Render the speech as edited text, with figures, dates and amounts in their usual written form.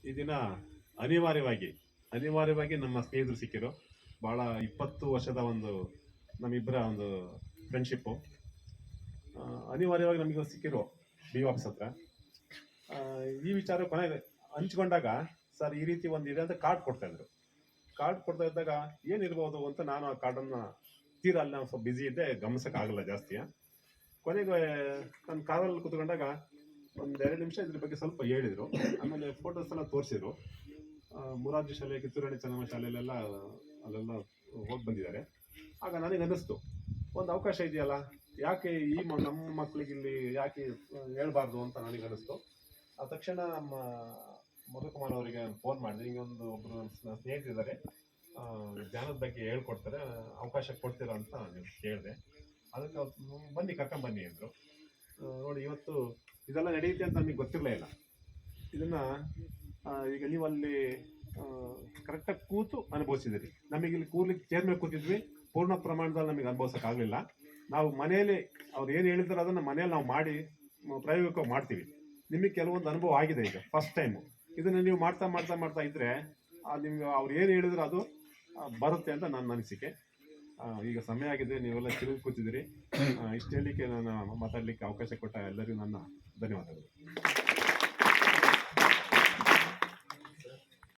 ಈ ದಿನ ಅನಿವಾರ್ಯವಾಗಿ ನಮ್ಮ ಸ್ನೇಹಿತರು ಸಿಕ್ಕಿರು. ಭಾಳ 20 ವರ್ಷದ ಒಂದು ನಮ್ಮಿಬ್ಬರ ಒಂದು ಫ್ರೆಂಡ್ಶಿಪ್ಪು ಅನಿವಾರ್ಯವಾಗಿ ನಮಗೆ ಸಿಕ್ಕಿರು ಬಿ ಆಫೀಸ್ ಹತ್ರ. ಈ ವಿಚಾರ ಕೊನೆಗೆ ಹಂಚ್ಕೊಂಡಾಗ ಸರ್ ಈ ರೀತಿ ಒಂದು ಇದೆ ಅಂತ ಕಾರ್ಡ್ ಕೊಡ್ತಾಯಿದ್ರು. ಕಾರ್ಡ್ ಕೊಡ್ತಾ ಇದ್ದಾಗ ಏನಿರ್ಬೋದು ಅಂತ ನಾನು ಆ ಕಾರ್ಡನ್ನು ತೀರಾ ಅಲ್ಲಿ ನಾವು ಸ್ವಲ್ಪ ಬ್ಯುಸಿ ಇದ್ದೆ, ಗಮನಿಸೋಕ್ಕಾಗಲ್ಲ ಜಾಸ್ತಿ. ಕೊನೆಗೆ ನಾನು ಕಾರಲ್ಲಿ ಕೂತ್ಕೊಂಡಾಗ ಒಂದು 2 ನಿಮಿಷ ಇದ್ರ ಬಗ್ಗೆ ಸ್ವಲ್ಪ ಹೇಳಿದರು. ಆಮೇಲೆ ಫೋಟೋಸ್ ಎಲ್ಲ ತೋರಿಸಿದ್ರು. ಮುರಾರ್ಜಿ ಶಾಲೆ, ಕಿತ್ತೂರಾಣಿ ಚೆನ್ನಮ್ಮ ಶಾಲೆಯಲ್ಲೆಲ್ಲ ಅಲ್ಲೆಲ್ಲ ಹೋಗಿ ಬಂದಿದ್ದಾರೆ. ಆಗ ನನಗೆ ಅನ್ನಿಸ್ತು, ಒಂದು ಅವಕಾಶ ಇದೆಯಲ್ಲ, ಯಾಕೆ ಈ ನಮ್ಮ ಮಕ್ಕಳಿಗೆ ಇಲ್ಲಿ ಯಾಕೆ ಹೇಳ್ಬಾರ್ದು ಅಂತ ನನಗೆ ಅನ್ನಿಸ್ತು. ಆ ತಕ್ಷಣ ನಮ್ಮ ಮಧುಕುಮಾರ್ ಅವರಿಗೆ ಫೋನ್ ಮಾಡಿದೆ. ಹಿಂಗೊಂದು ಒಬ್ಬರು ಸ್ನೇಹಿತರಿದ್ದಾರೆ, ಜ್ಞಾನದ ಬಗ್ಗೆ ಹೇಳ್ಕೊಡ್ತಾರೆ, ಅವಕಾಶ ಕೊಡ್ತೀರಾ ಅಂತ ನೀವು ಕೇಳಿದೆ. ಅದಕ್ಕೆ ಬನ್ನಿ ಕರ್ಕೊಂಬನ್ನಿ ಅಂದರು. ನೋಡಿ ಇವತ್ತು ಇದೆಲ್ಲ ನಡೆಯುತ್ತೆ ಅಂತ ನಮಗೆ ಗೊತ್ತಿರಲೇ ಇಲ್ಲ. ಇದನ್ನು ಈಗ ನೀವಲ್ಲಿ ಕರೆಕ್ಟಾಗಿ ಕೂತು ಅನುಭವಿಸಿದಿರಿ. ನಮಗಿಲ್ಲಿ ಕೂರ್ಲಿಕ್ಕೆ ಚೇರ್ ಮೇಲೆ ಕೂತಿದ್ವಿ, ಪೂರ್ಣ ಪ್ರಮಾಣದಲ್ಲಿ ನಮಗೆ ಅನುಭವಿಸೋಕ್ಕಾಗಲಿಲ್ಲ. ನಾವು ಮನೆಯಲ್ಲಿ ಅವ್ರು ಏನು ಹೇಳಿದ್ರು ಅದನ್ನು ಮನೇಲಿ ನಾವು ಮಾಡಿ ಪ್ರಾಯೋಗಿಕವಾಗಿ ಮಾಡ್ತೀವಿ. ನಿಮಗೆ ಕೆಲವೊಂದು ಅನುಭವ ಆಗಿದೆ ಈಗ ಫಸ್ಟ್ ಟೈಮು. ಇದನ್ನು ನೀವು ಮಾಡ್ತಾ ಇದ್ದರೆ ನಿಮ್ಗೆ ಅವ್ರು ಏನು ಹೇಳಿದ್ರು ಅದು ಬರುತ್ತೆ ಅಂತ ನನ್ನ ಅನಿಸಿಕೆ. ಈಗ ಸಮಯ ಆಗಿದೆ, ನೀವೆಲ್ಲ ತಿಳಿದು ಕೂತಿದ್ದೀರಿ. ಇಷ್ಟು ಹೇಳಲಿಕ್ಕೆ ನಾನು ಮಾತಾಡಲಿಕ್ಕೆ ಅವಕಾಶ ಕೊಟ್ಟ ಎಲ್ಲರಿಗೂ ನನ್ನ ಧನ್ಯವಾದಗಳು.